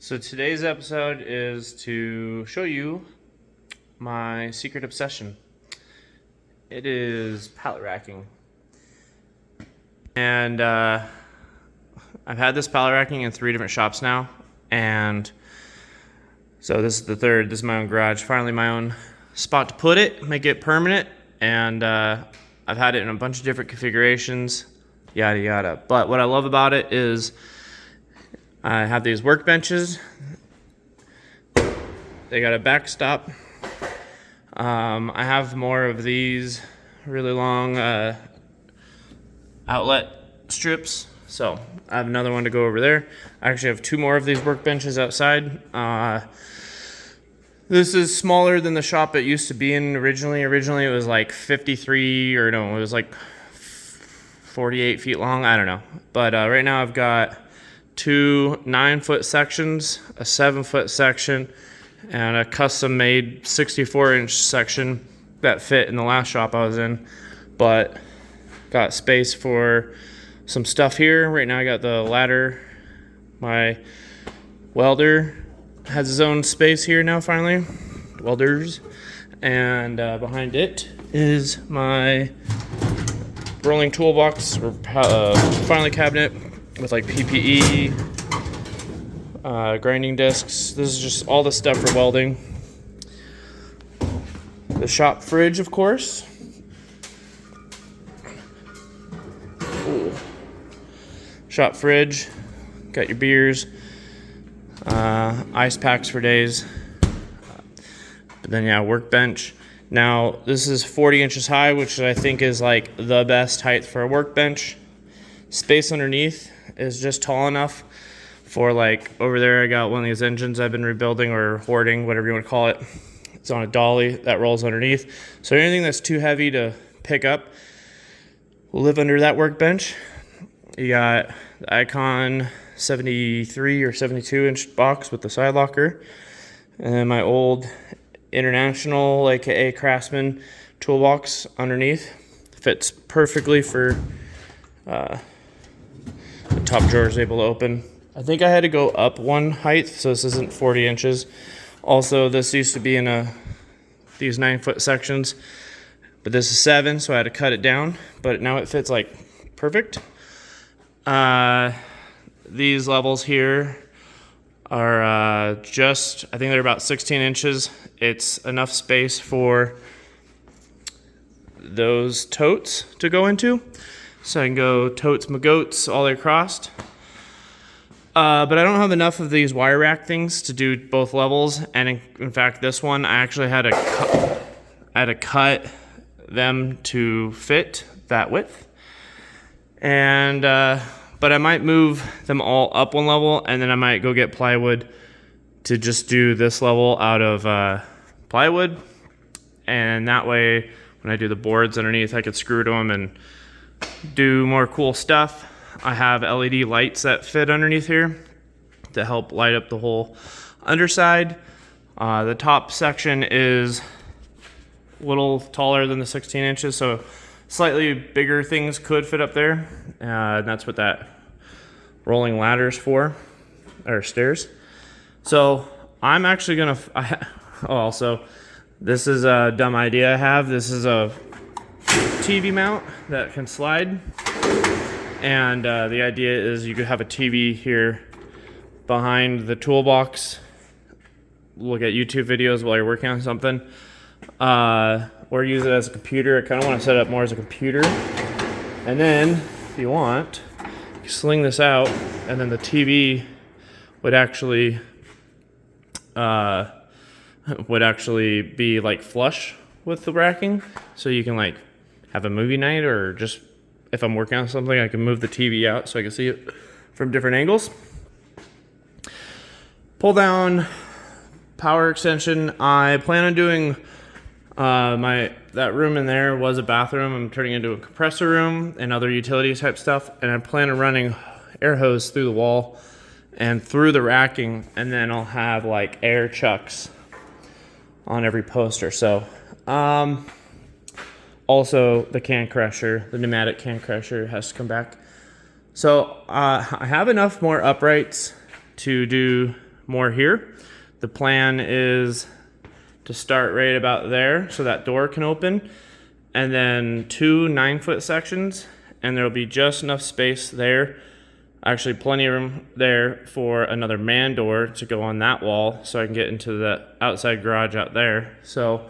So today's episode is to show you my secret obsession. It is pallet racking. And I've had this pallet racking in 3 different shops now. And so this is the third. This is my own garage. Finally my own spot to put it, make it permanent. And I've had it in a bunch of different configurations, yada yada. But what I love about it is I have these workbenches. They got a backstop. I have more of these really long outlet strips. So I have another one to go over there. I actually have 2 more of these workbenches outside. This is smaller than the shop it used to be in originally. Originally it was like 53, or no, it was like 48 feet long. I don't know. But right now I've got 2 9-foot sections, a 7-foot section, and a custom made 64-inch section that fit in the last shop I was in. But got space for some stuff here. Right now I got the ladder. My welder has his own space here now finally. Welders. And behind it is my rolling toolbox or filing cabinet with like PPE, grinding discs. This is just all the stuff for welding. The shop fridge, of course. Ooh. Shop fridge. Got your beers, ice packs for days. But then yeah, workbench. Now this is 40 inches high, which I think is like the best height for a workbench. Space underneath is just tall enough for, like, over there I got one of these engines I've been rebuilding or hoarding, whatever you want to call it. It's on a dolly that rolls underneath. So anything that's too heavy to pick up will live under that workbench. You got the Icon 73 or 72 inch box with the side locker. And then my old International, aka Craftsman toolbox underneath. Fits perfectly for the top drawer is able to open. I think I had to go up 1 height, so this isn't 40 inches. Also, this used to be in these 9-foot sections, but this is 7, so I had to cut it down. But now it fits like perfect. These levels here are I think they're about 16 inches. It's enough space for those totes to go into. So I can go totes my goats all the way across. But I don't have enough of these wire rack things to do both levels. And in fact, this one, I actually had to cut them to fit that width. And, but I might move them all up 1 level, and then I might go get plywood to just do this level out of plywood. And that way, when I do the boards underneath, I could screw to them and do more cool stuff. I have LED lights that fit underneath here to help light up the whole underside. The top section is a little taller than the 16 inches, so slightly bigger things could fit up there. And that's what that rolling ladder is for, or stairs. So I'm actually gonna, also, this is a dumb idea I have. This is a TV mount that can slide, and the idea is you could have a TV here behind the toolbox, look at YouTube videos while you're working on something, or use it as a computer. I kind of want to set it up more as a computer, and then if you want, you sling this out, and then the TV would actually be like flush with the racking, so you can like have a movie night, or just if I'm working on something, I can move the TV out so I can see it from different angles. Pull down power extension. I plan on doing that room in there was a bathroom. I'm turning it into a compressor room and other utility type stuff, and I plan on running air hose through the wall and through the racking, and then I'll have like air chucks on every post or so. Also, the can crusher, the pneumatic can crusher, has to come back. So I have enough more uprights to do more here. The plan is to start right about there so that door can open, and then 2 9-foot sections, and there'll be just enough space there, actually plenty of room there for another man door to go on that wall so I can get into the outside garage out there. So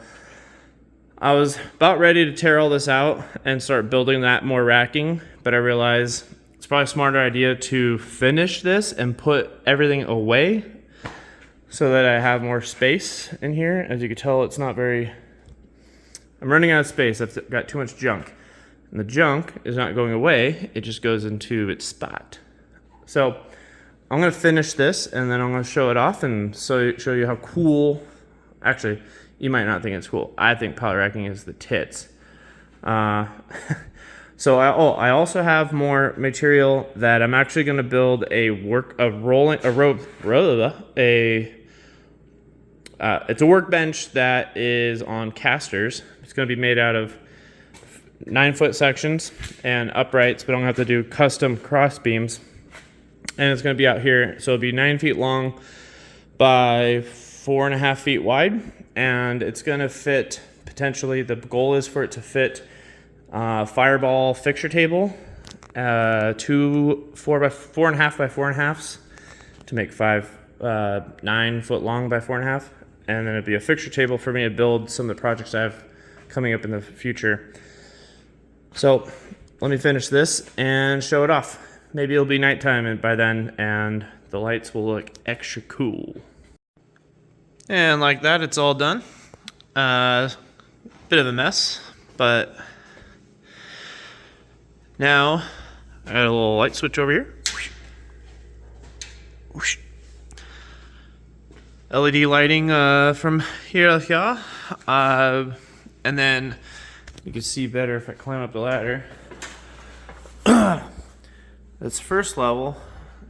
I was about ready to tear all this out and start building that more racking, but I realized it's probably a smarter idea to finish this and put everything away so that I have more space in here. As you can tell, it's not very, I'm running out of space. I've got too much junk. And the junk is not going away, it just goes into its spot. So I'm gonna finish this and then I'm gonna show it off and show you how cool, actually, you might not think it's cool. I think pallet racking is the tits. So I also have more material that I'm actually gonna build it's a workbench that is on casters. It's going to be made out of 9-foot sections and uprights, but I'm going to have to do custom cross beams. And it's going to be out here, so it'll be 9 feet long by 4.5 feet wide, and it's going to fit, potentially, the goal is for it to fit fireball fixture table, 2 4.5 by 4.5s to make 9 foot long by 4.5, and then it'd be a fixture table for me to build some of the projects I have coming up in the future. So let me finish this and show it off. Maybe it'll be nighttime by then and the lights will look extra cool. And like that, it's all done. Bit of a mess, but now I got a little light switch over here. LED lighting from here to here. And then you can see better if I climb up the ladder. This first level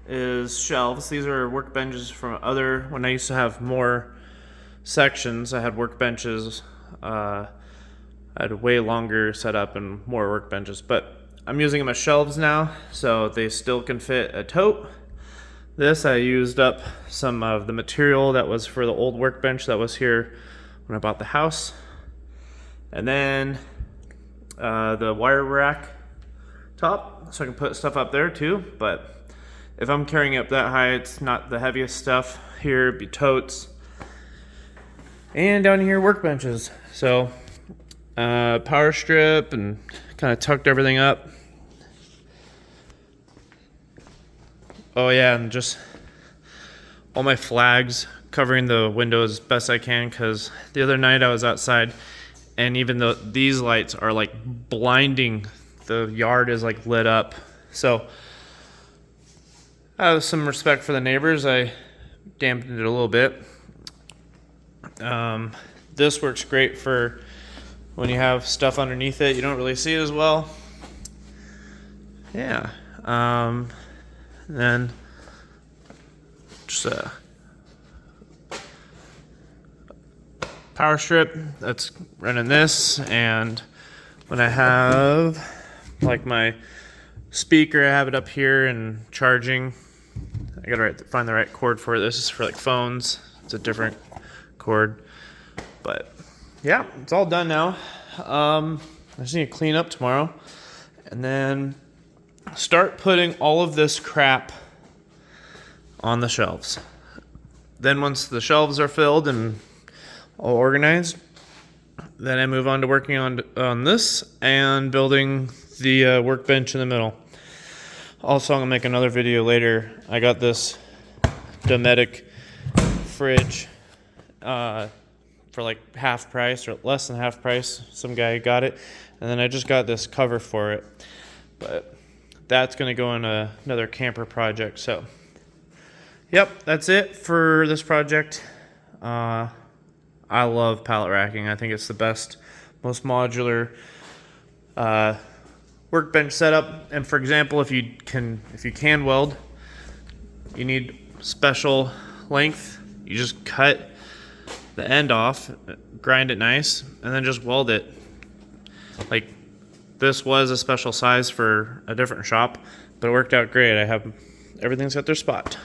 is shelves. These are workbenches from when I used to have more sections. I had workbenches. I had a way longer setup and more workbenches, but I'm using them as shelves now, so they still can fit a tote. This, I used up some of the material that was for the old workbench that was here when I bought the house. And then the wire rack top, so I can put stuff up there too. But if I'm carrying up that high, it's not the heaviest stuff. Here it'd be totes. And down here, workbenches. So power strip and kind of tucked everything up. Oh yeah, and just all my flags covering the windows as best I can, because the other night I was outside and even though these lights are like blinding, the yard is like lit up. So out of some respect for the neighbors, I dampened it a little bit. This works great for when you have stuff underneath it, you don't really see it as well. Yeah. Then just a power strip that's running this, and when I have like my speaker, I have it up here and charging. I gotta find the right cord for it. This is for like phones. It's a different cord, but yeah, it's all done now. I just need to clean up tomorrow and then start putting all of this crap on the shelves. Then once the shelves are filled and all organized, then I move on to working on this and building the workbench in the middle. Also, I'm gonna make another video later. I got this Dometic fridge for like half price or less than half price. Some guy got it, and then I just got this cover for it. But that's gonna go in another camper project. So, yep, that's it for this project. I love pallet racking. I think it's the best, most modular workbench setup. And for example, if you can weld, you need special length. You just cut the end off, grind it nice, and then just weld it. Like this was a special size for a different shop, but it worked out great. Everything's got their spot.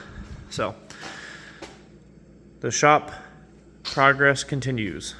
So the shop progress continues.